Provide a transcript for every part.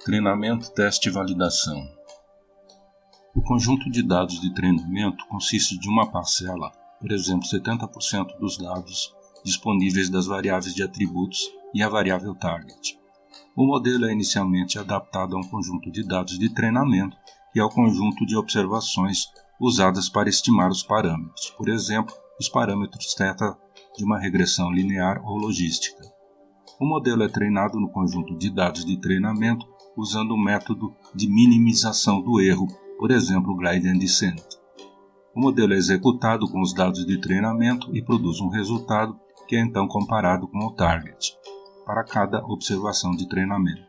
Treinamento, teste e validação. O conjunto de dados de treinamento consiste de uma parcela, por exemplo, 70% dos dados disponíveis das variáveis de atributos e a variável target. O modelo é inicialmente adaptado a um conjunto de dados de treinamento, que é o conjunto de observações usadas para estimar os parâmetros, por exemplo, os parâmetros θ de uma regressão linear ou logística. O modelo é treinado no conjunto de dados de treinamento usando o método de minimização do erro, por exemplo, Gradient Descent. O modelo é executado com os dados de treinamento e produz um resultado que é então comparado com o target, para cada observação de treinamento.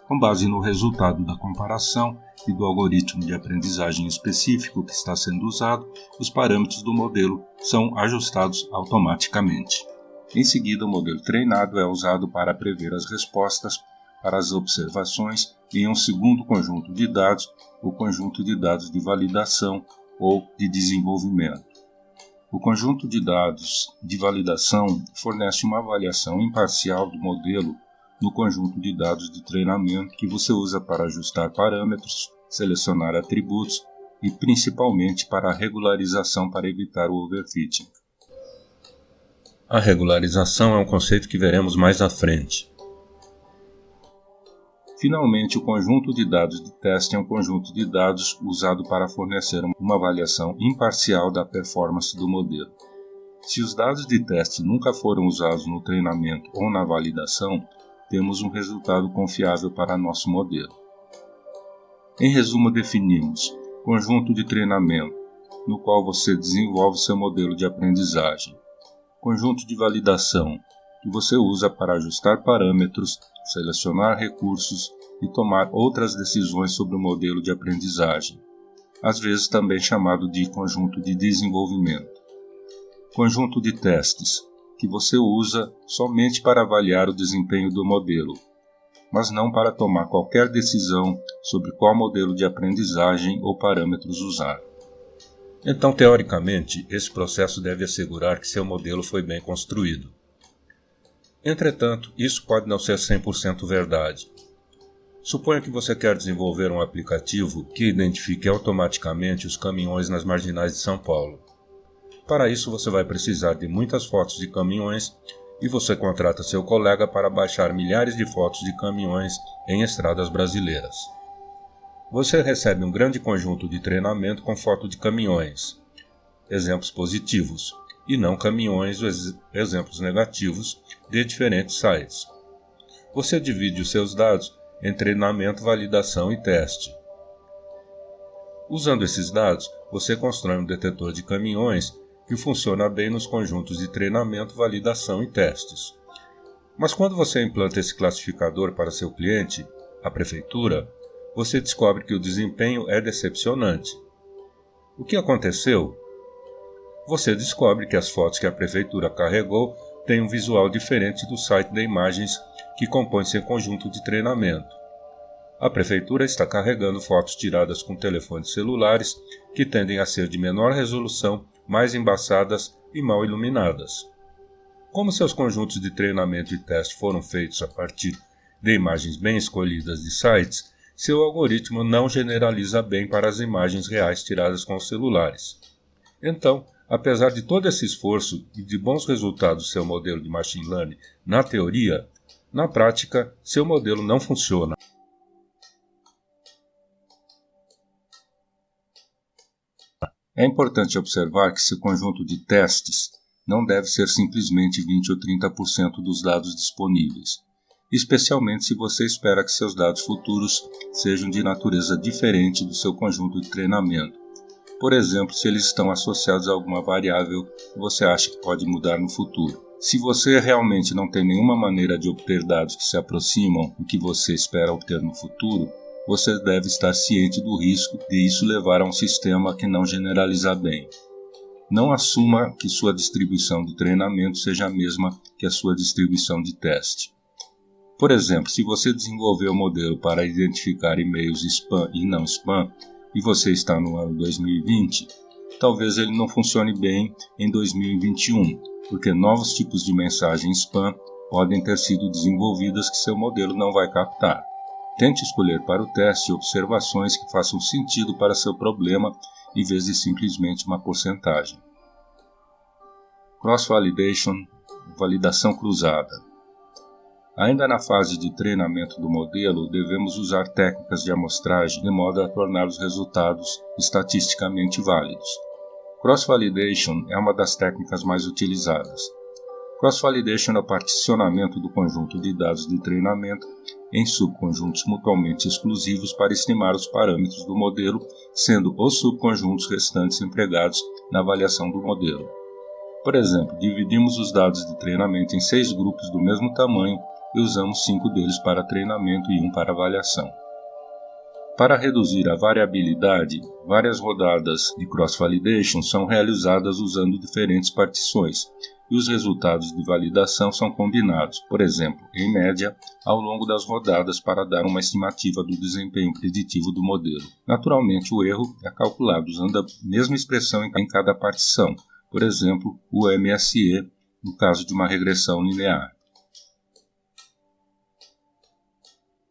Com base no resultado da comparação e do algoritmo de aprendizagem específico que está sendo usado, os parâmetros do modelo são ajustados automaticamente. Em seguida, o modelo treinado é usado para prever as respostas para as observações em um segundo conjunto de dados, o conjunto de dados de validação ou de desenvolvimento. O conjunto de dados de validação fornece uma avaliação imparcial do modelo no conjunto de dados de treinamento que você usa para ajustar parâmetros, selecionar atributos e principalmente para a regularização para evitar o overfitting. A regularização é um conceito que veremos mais à frente. Finalmente, o conjunto de dados de teste é um conjunto de dados usado para fornecer uma avaliação imparcial da performance do modelo. Se os dados de teste nunca foram usados no treinamento ou na validação, temos um resultado confiável para nosso modelo. Em resumo, definimos conjunto de treinamento, no qual você desenvolve seu modelo de aprendizagem. Conjunto de validação, que você usa para ajustar parâmetros, selecionar recursos e tomar outras decisões sobre o modelo de aprendizagem, às vezes também chamado de conjunto de desenvolvimento. Conjunto de testes, que você usa somente para avaliar o desempenho do modelo, mas não para tomar qualquer decisão sobre qual modelo de aprendizagem ou parâmetros usar. Então, teoricamente, esse processo deve assegurar que seu modelo foi bem construído. Entretanto, isso pode não ser 100% verdade. Suponha que você quer desenvolver um aplicativo que identifique automaticamente os caminhões nas marginais de São Paulo. Para isso, você vai precisar de muitas fotos de caminhões e você contrata seu colega para baixar milhares de fotos de caminhões em estradas brasileiras. Você recebe um grande conjunto de treinamento com foto de caminhões, exemplos positivos, e não caminhões ou exemplos negativos de diferentes sites. Você divide os seus dados em treinamento, validação e teste. Usando esses dados, você constrói um detetor de caminhões que funciona bem nos conjuntos de treinamento, validação e testes. Mas quando você implanta esse classificador para seu cliente, a prefeitura, você descobre que o desempenho é decepcionante. O que aconteceu? Você descobre que as fotos que a prefeitura carregou têm um visual diferente do site de imagens que compõe seu conjunto de treinamento. A prefeitura está carregando fotos tiradas com telefones celulares que tendem a ser de menor resolução, mais embaçadas e mal iluminadas. Como seus conjuntos de treinamento e teste foram feitos a partir de imagens bem escolhidas de sites, seu algoritmo não generaliza bem para as imagens reais tiradas com os celulares. Então, apesar de todo esse esforço e de bons resultados do seu modelo de machine learning na teoria, na prática, seu modelo não funciona. É importante observar que seu conjunto de testes não deve ser simplesmente 20 ou 30% dos dados disponíveis, especialmente se você espera que seus dados futuros sejam de natureza diferente do seu conjunto de treinamento. Por exemplo, se eles estão associados a alguma variável que você acha que pode mudar no futuro. Se você realmente não tem nenhuma maneira de obter dados que se aproximam do que você espera obter no futuro, você deve estar ciente do risco de isso levar a um sistema que não generaliza bem. Não assuma que sua distribuição de treinamento seja a mesma que a sua distribuição de teste. Por exemplo, se você desenvolveu o modelo para identificar e-mails spam e não spam, e você está no ano 2020, talvez ele não funcione bem em 2021, porque novos tipos de mensagem spam podem ter sido desenvolvidas que seu modelo não vai captar. Tente escolher para o teste observações que façam sentido para seu problema, em vez de simplesmente uma porcentagem. Cross-validation, validação cruzada. Ainda na fase de treinamento do modelo, devemos usar técnicas de amostragem de modo a tornar os resultados estatisticamente válidos. Cross-validation é uma das técnicas mais utilizadas. Cross-validation é o particionamento do conjunto de dados de treinamento em subconjuntos mutuamente exclusivos para estimar os parâmetros do modelo, sendo os subconjuntos restantes empregados na avaliação do modelo. Por exemplo, dividimos os dados de treinamento em 6 grupos do mesmo tamanho e usamos 5 deles para treinamento e 1 para avaliação. Para reduzir a variabilidade, várias rodadas de cross-validation são realizadas usando diferentes partições, e os resultados de validação são combinados, por exemplo, em média, ao longo das rodadas para dar uma estimativa do desempenho preditivo do modelo. Naturalmente, o erro é calculado usando a mesma expressão em cada partição, por exemplo, o MSE, no caso de uma regressão linear.